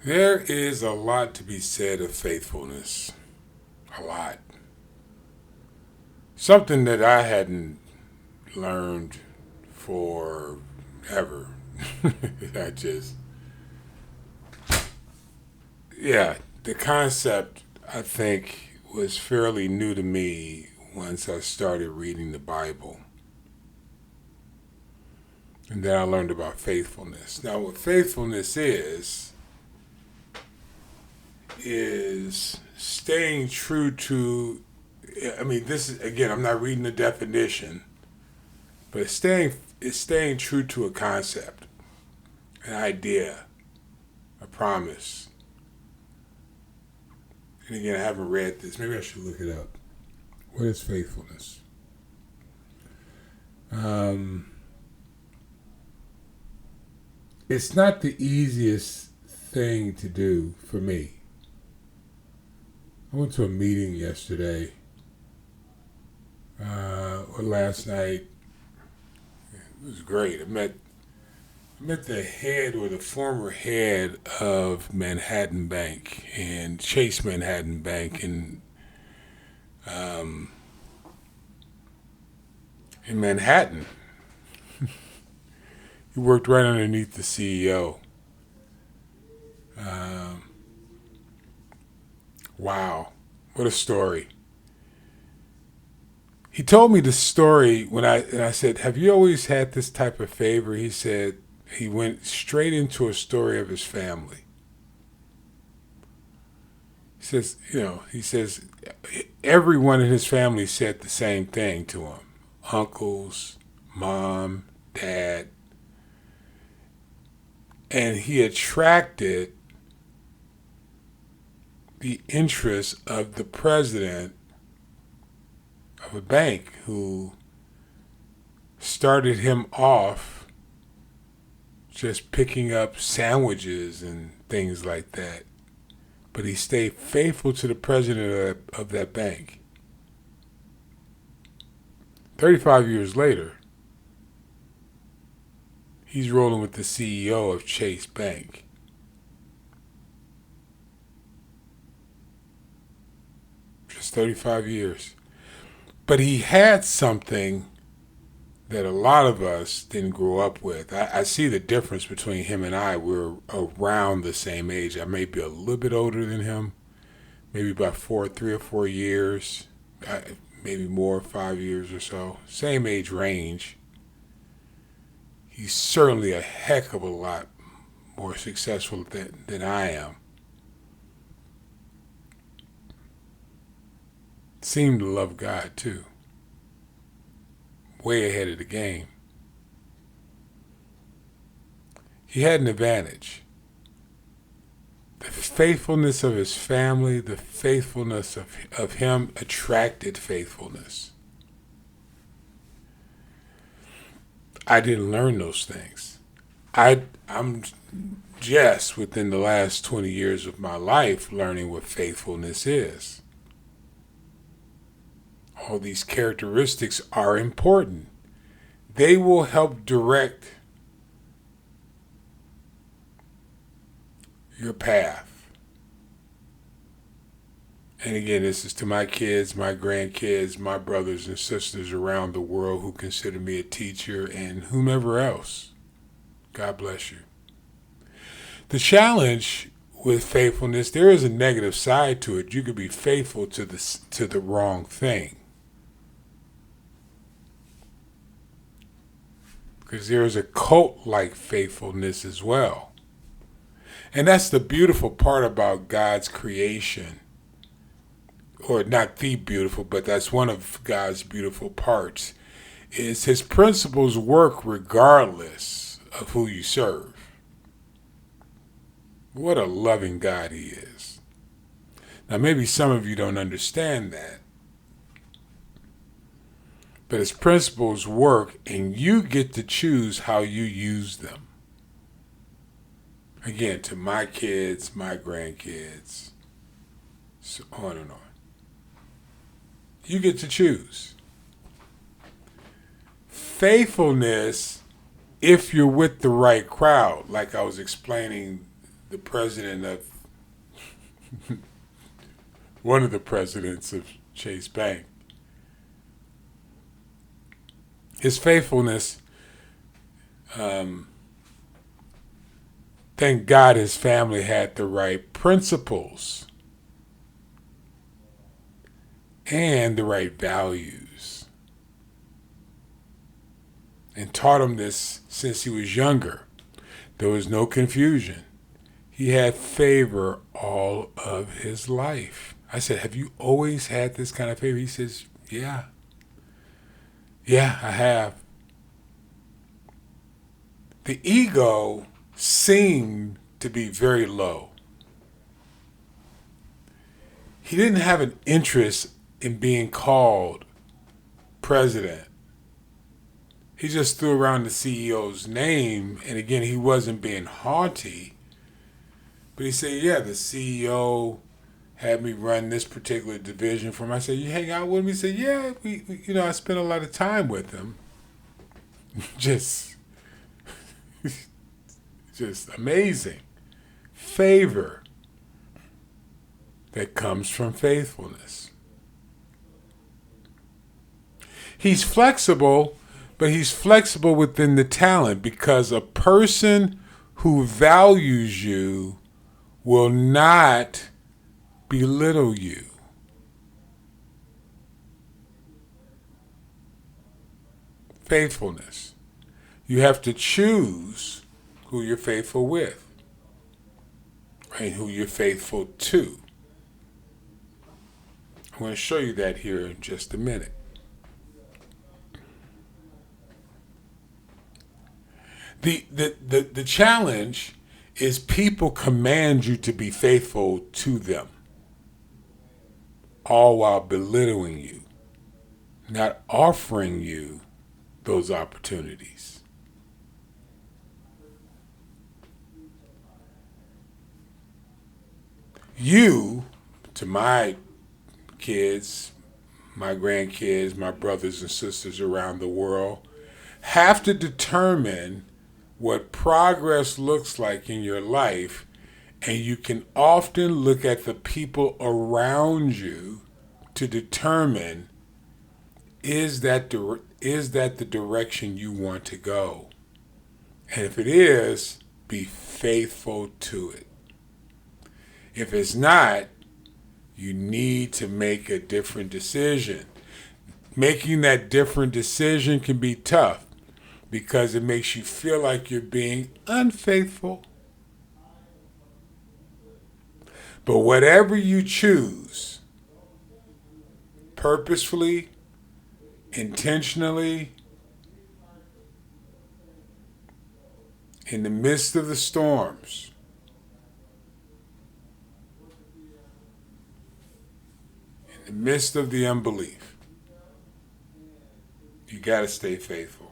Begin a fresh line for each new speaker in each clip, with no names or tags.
There is a lot to be said of faithfulness. A lot. Something that I hadn't learned forever. I just, yeah, the concept I think was fairly new to me once I started reading the Bible. And then I learned about faithfulness. Now, what faithfulness is staying true to, I mean, this is, again, I'm not reading the definition, but it's staying true to a concept, an idea, a promise. And again, I haven't read this. Maybe I should look it up. What is faithfulness? Um, it's not the easiest thing to do for me. I went to a meeting yesterday or last night. It was great. I met the head or the former head of Manhattan Bank and Chase Manhattan Bank um, in Manhattan. He worked right underneath the CEO. Um, wow, what a story! He told me the story and I said, "Have you always had this type of favor?" He said he went straight into a story of his family. He says everyone in his family said the same thing to him. Uncles, mom, dad. And he attracted the interest of the president of a bank who started him off just picking up sandwiches and things like that. But he stayed faithful to the president of that bank. 35 years later, he's rolling with the CEO of Chase Bank. Just 35 years. But he had something that a lot of us didn't grow up with. I see the difference between him and I. We're around the same age. I may be a little bit older than him, maybe about 3 or 4 years, maybe more, 5 years or so. Same age range. He's certainly a heck of a lot more successful than I am. Seemed to love God too. Way ahead of the game. He had an advantage. The faithfulness of his family, the faithfulness of him attracted faithfulness. I didn't learn those things. I'm just within the last 20 years of my life learning what faithfulness is. All these characteristics are important. They will help direct your path. And again, this is to my kids, my grandkids, my brothers and sisters around the world who consider me a teacher, and whomever else. God bless you. The challenge with faithfulness, there is a negative side to it. You could be faithful to the wrong thing. Because there is a cult-like faithfulness as well. And that's the beautiful part about God's creation. Or not the beautiful, but that's one of God's beautiful parts, is his principles work regardless of who you serve. What a loving God he is. Now maybe some of you don't understand that, but his principles work and you get to choose how you use them. Again, to my kids, my grandkids, so on and on. You get to choose. Faithfulness, if you're with the right crowd, like I was explaining the president of one of the presidents of Chase Bank. His faithfulness, thank God his family had the right principles and the right values, and taught him this since he was younger. There was no confusion. He had favor all of his life. I said, have you always had this kind of favor? He says, yeah. Yeah, I have. The ego seemed to be very low. He didn't have an interest in being called president. He just threw around the CEO's name, and again, he wasn't being haughty, but he said, yeah, the CEO had me run this particular division for him. I said, you hang out with him? He said, yeah, I spent a lot of time with him. Just amazing. Favor that comes from faithfulness. He's flexible, but he's flexible within the talent, because a person who values you will not belittle you. Faithfulness. You have to choose who you're faithful with and who you're faithful to. I'm going to show you that here in just a minute. The challenge is people command you to be faithful to them, all while belittling you, not offering you those opportunities. You, to my kids, my grandkids, my brothers and sisters around the world, have to determine what progress looks like in your life, and you can often look at the people around you to determine, is that the direction you want to go? And if it is, be faithful to it. If it's not, you need to make a different decision. Making that different decision can be tough, because it makes you feel like you're being unfaithful. But whatever you choose, purposefully, intentionally, in the midst of the storms, in the midst of the unbelief, you got to stay faithful.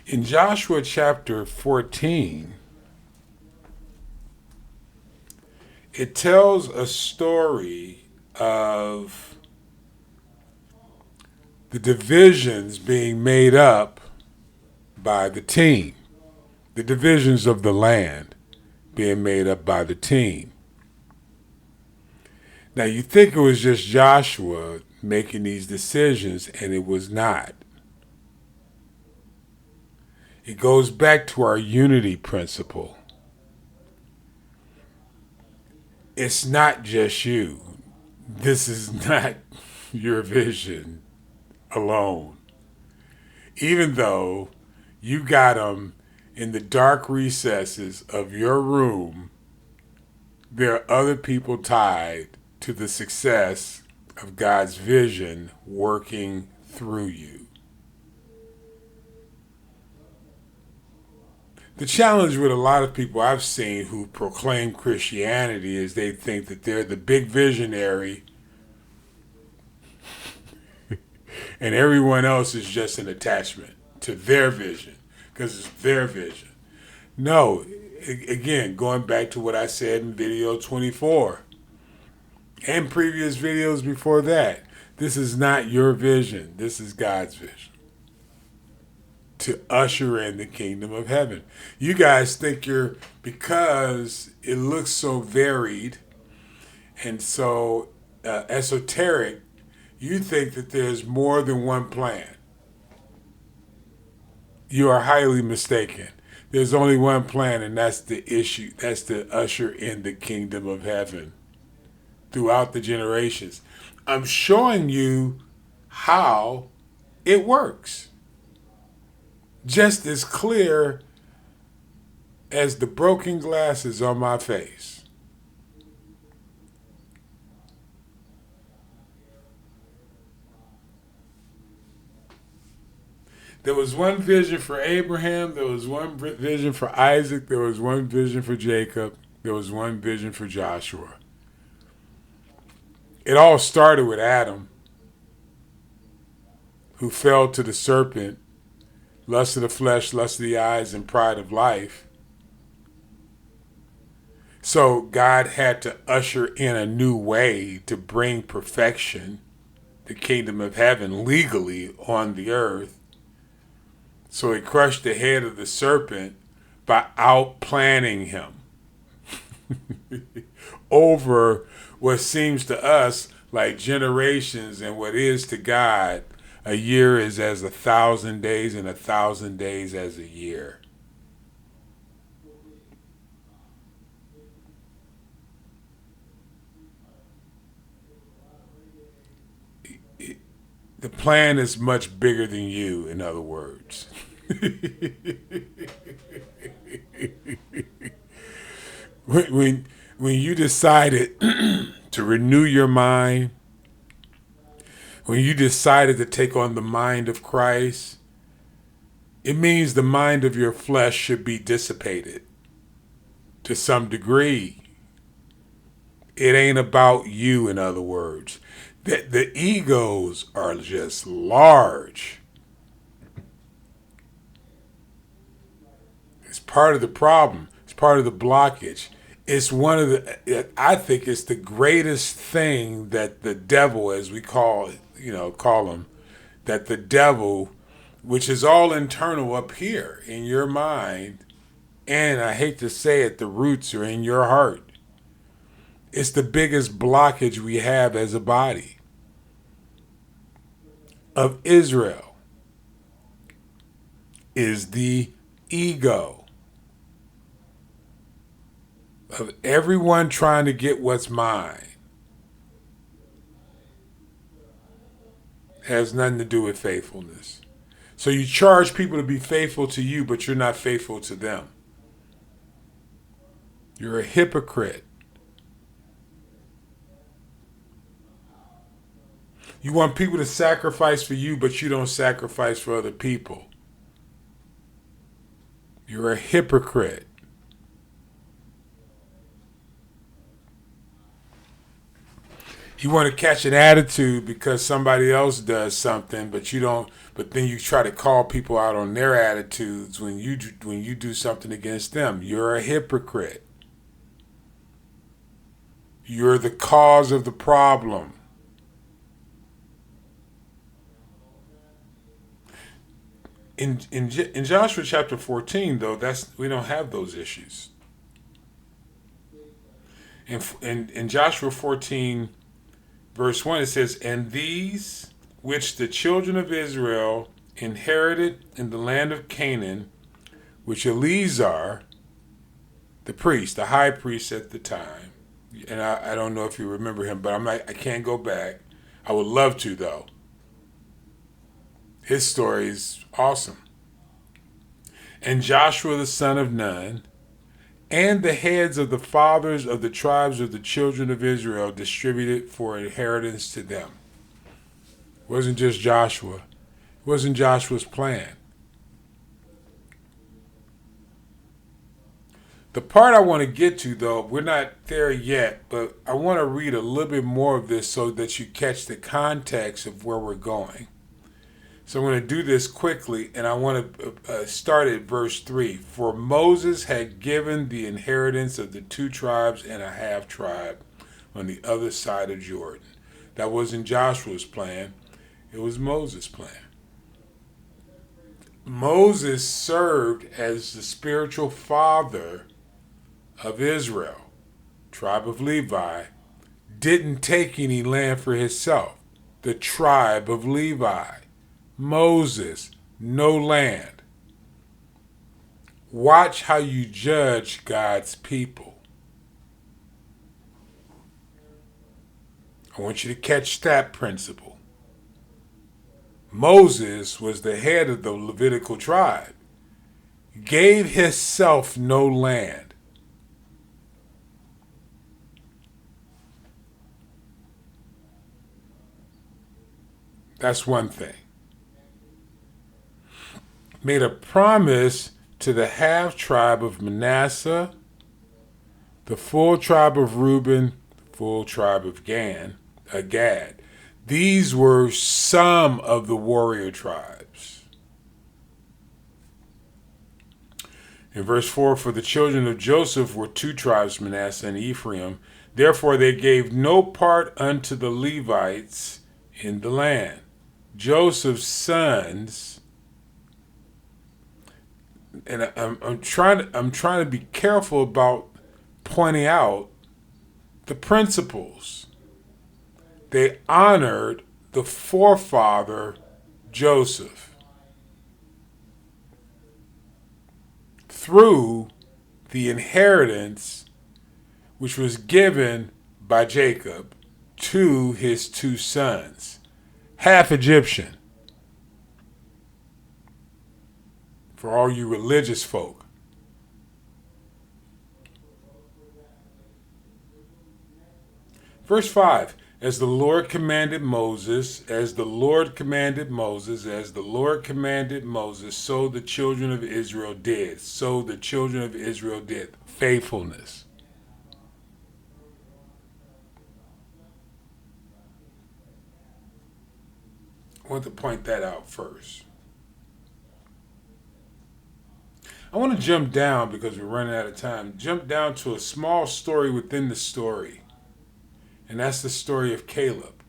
In Joshua chapter 14, it tells a story of the divisions being made up by the team, the divisions of the land being made up by the team. Now, you think it was just Joshua making these decisions, and it was not. It goes back to our unity principle. It's not just you. This is not your vision alone. Even though you got them in the dark recesses of your room, there are other people tied to the success of God's vision working through you. The challenge with a lot of people I've seen who proclaim Christianity is they think that they're the big visionary and everyone else is just an attachment to their vision because it's their vision. No, again, going back to what I said in video 24 and previous videos before that, this is not your vision. This is God's vision. to usher in the kingdom of heaven. You guys think because it looks so varied and so esoteric, you think that there's more than one plan. You are highly mistaken. There's only one plan, and that's the issue. That's to usher in the kingdom of heaven throughout the generations. I'm showing you how it works. Just as clear as the broken glasses on my face. There was one vision for Abraham, there was one vision for Isaac, there was one vision for Jacob, there was one vision for Joshua. It all started with Adam, who fell to the serpent, lust of the flesh, lust of the eyes, and pride of life. So God had to usher in a new way to bring perfection, the kingdom of heaven, legally on the earth. So he crushed the head of the serpent by outplanning him over what seems to us like generations, and what is to God, a year is as 1,000 days, and 1,000 days as a year. The plan is much bigger than you, in other words. when you decided to renew your mind, when you decided to take on the mind of Christ, it means the mind of your flesh should be dissipated to some degree. It ain't about you, in other words. The egos are just large. It's part of the problem. It's part of the blockage. It's one of the, I think it's the greatest thing that the devil, as we call him, that the devil, which is all internal up here in your mind, and I hate to say it, the roots are in your heart. It's the biggest blockage we have as a body of Israel, is the ego of everyone trying to get what's mine. It has nothing to do with faithfulness. So you charge people to be faithful to you, but you're not faithful to them. You're a hypocrite. You want people to sacrifice for you, but you don't sacrifice for other people. You're a hypocrite. You want to catch an attitude because somebody else does something, but you don't. But then you try to call people out on their attitudes when you do something against them. You're a hypocrite. You're the cause of the problem. In Joshua chapter 14, though, we don't have those issues. In Joshua 14, verse 1, it says, "And these which the children of Israel inherited in the land of Canaan, which Eleazar, the priest, the high priest at the time," and I don't know if you remember him, but I can't go back. I would love to, though. His story is awesome. "And Joshua the son of Nun, and the heads of the fathers of the tribes of the children of Israel distributed for inheritance to them." It wasn't just Joshua. It wasn't Joshua's plan. The part I want to get to, though, we're not there yet, but I want to read a little bit more of this so that you catch the context of where we're going. So I'm going to do this quickly, and I want to start at verse 3. "For Moses had given the inheritance of the 2 tribes and a half tribe on the other side of Jordan." That wasn't Joshua's plan. It was Moses' plan. Moses served as the spiritual father of Israel. Tribe of Levi didn't take any land for himself. The tribe of Levi. Moses, no land. Watch how you judge God's people. I want you to catch that principle. Moses was the head of the Levitical tribe, gave himself no land. That's one thing. Made a promise to the half tribe of Manasseh, the full tribe of Reuben, the full tribe of Gad. These were some of the warrior tribes. In verse 4, for the children of Joseph were two tribes, Manasseh and Ephraim. Therefore they gave no part unto the Levites in the land. Joseph's sons, and I'm trying to be careful about pointing out the principles. They honored the forefather Joseph through the inheritance which was given by Jacob to his two sons, half Egyptian. For all you religious folk. Verse 5, as the Lord commanded Moses, as the Lord commanded Moses, as the Lord commanded Moses, so the children of Israel did. So the children of Israel did. Faithfulness. I want to point that out first. I want to jump down, because we're running out of time, jump down to a small story within the story. And that's the story of Caleb.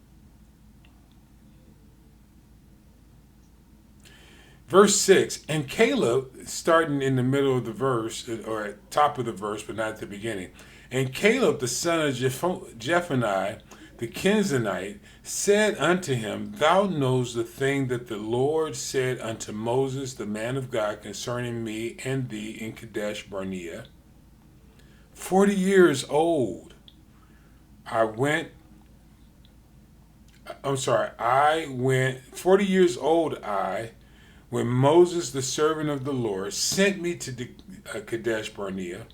Verse 6, and Caleb, starting in the middle of the verse, or at top of the verse, but not at the beginning. And Caleb, the son of Jephunneh, the Kenizzite, said unto him, thou knowest the thing that the Lord said unto Moses, the man of God, concerning me and thee in Kadesh Barnea. 40 years old. I went 40 years old when Moses, the servant of the Lord, sent me to Kadesh Barnea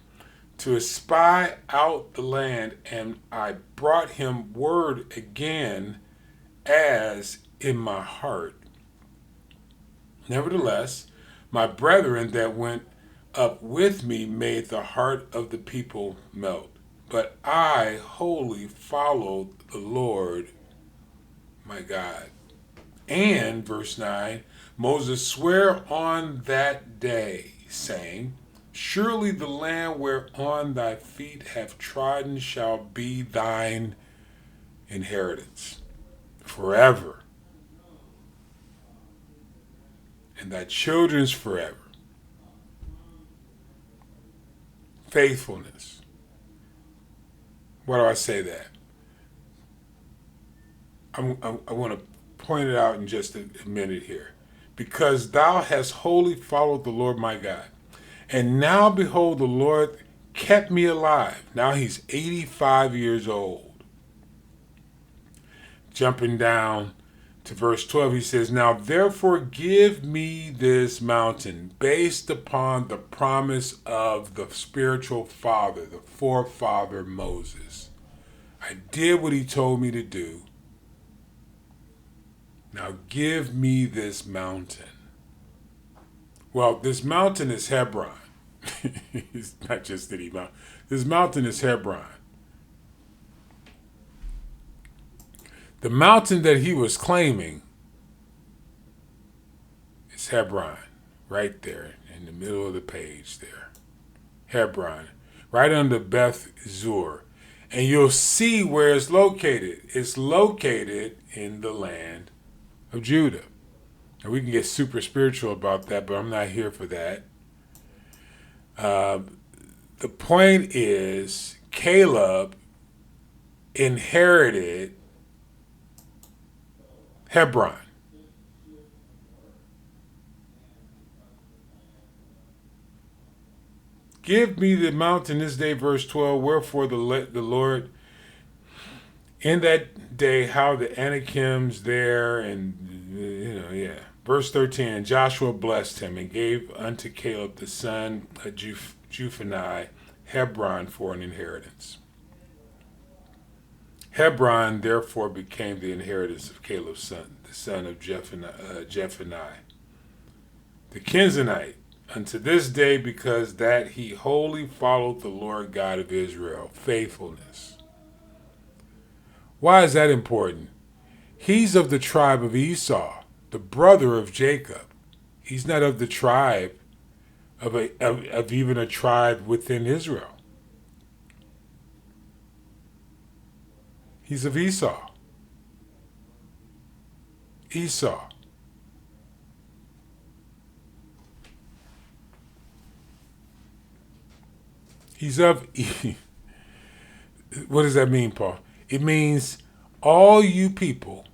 to espy out the land, and I brought him word again as in my heart. Nevertheless, my brethren that went up with me made the heart of the people melt. But I wholly followed the Lord my God. And, verse 9, Moses sware on that day, saying, surely the land whereon thy feet have trodden shall be thine inheritance forever, and thy children's forever. Faithfulness. Why do I say that? I want to point it out in just a minute here. Because thou hast wholly followed the Lord my God. And now behold, the Lord kept me alive. Now he's 85 years old. Jumping down to verse 12, he says, now therefore give me this mountain, based upon the promise of the spiritual father, the forefather Moses. I did what he told me to do. Now give me this mountain. Well, this mountain is Hebron. It's not just any mountain. This mountain is Hebron. The mountain that he was claiming is Hebron, right there in the middle of the page there. Hebron, right under Beth Zur. And you'll see where it's located. It's located in the land of Judah. And we can get super spiritual about that, but I'm not here for that. The point is, Caleb inherited Hebron. Give me the mountain this day, verse 12. Wherefore the Lord in that day, how the Anakims there, and yeah. Verse 13, and Joshua blessed him and gave unto Caleb the son of Jephunneh Hebron for an inheritance. Hebron therefore became the inheritance of Caleb's son, the son of Jephunneh, the Kenizzite, unto this day, because that he wholly followed the Lord God of Israel, faithfulness. Why is that important? He's of the tribe of Esau, the brother of Jacob. He's not of the tribe of even a tribe within Israel. He's of Esau. Esau. He's of. What does that mean, Paul? It means all you people.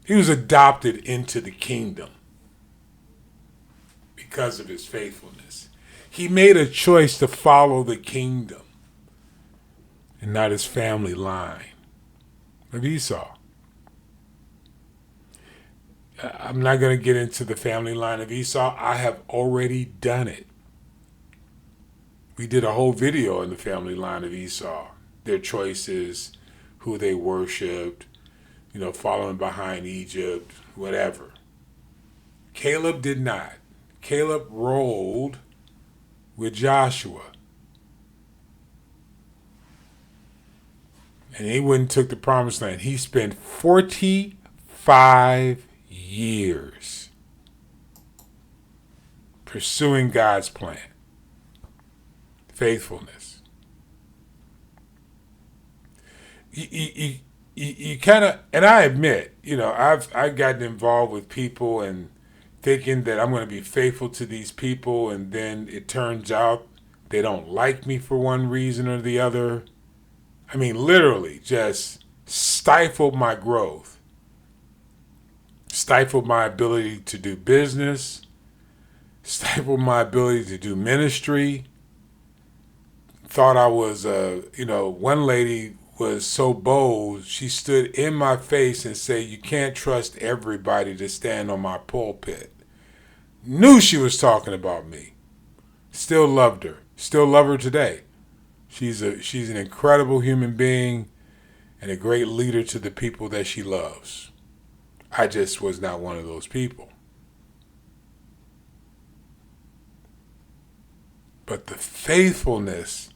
He was adopted into the kingdom because of his faithfulness. He made a choice to follow the kingdom and not his family line of Esau. I'm not going to get into the family line of Esau. I have already done it. We did a whole video on the family line of Esau, their choices, who they worshipped, following behind Egypt, whatever. Caleb did not. Caleb rolled with Joshua. And he went and took the promised land. He spent 45 years pursuing God's plan. Faithfulness. You kind of, and I admit, I've gotten involved with people and thinking that I'm going to be faithful to these people, and then it turns out they don't like me for one reason or the other. I mean, literally just stifled my growth, stifled my ability to do business, stifled my ability to do ministry. Thought I was, one lady was so bold, she stood in my face and said, you can't trust everybody to stand on my pulpit. Knew she was talking about me. Still loved her. Still love her today. She's an incredible human being and a great leader to the people that she loves. I just was not one of those people. But the faithfulness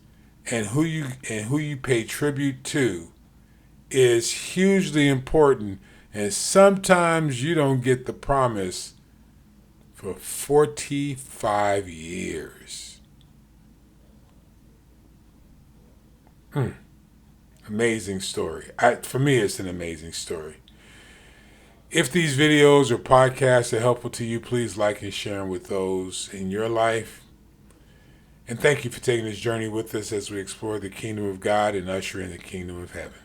and who you pay tribute to is hugely important, and sometimes you don't get the promise for 45 years. Amazing story. For me, it's an amazing story. If these videos or podcasts are helpful to you, please like and share them with those in your life. And thank you for taking this journey with us as we explore the kingdom of God and usher in the kingdom of heaven.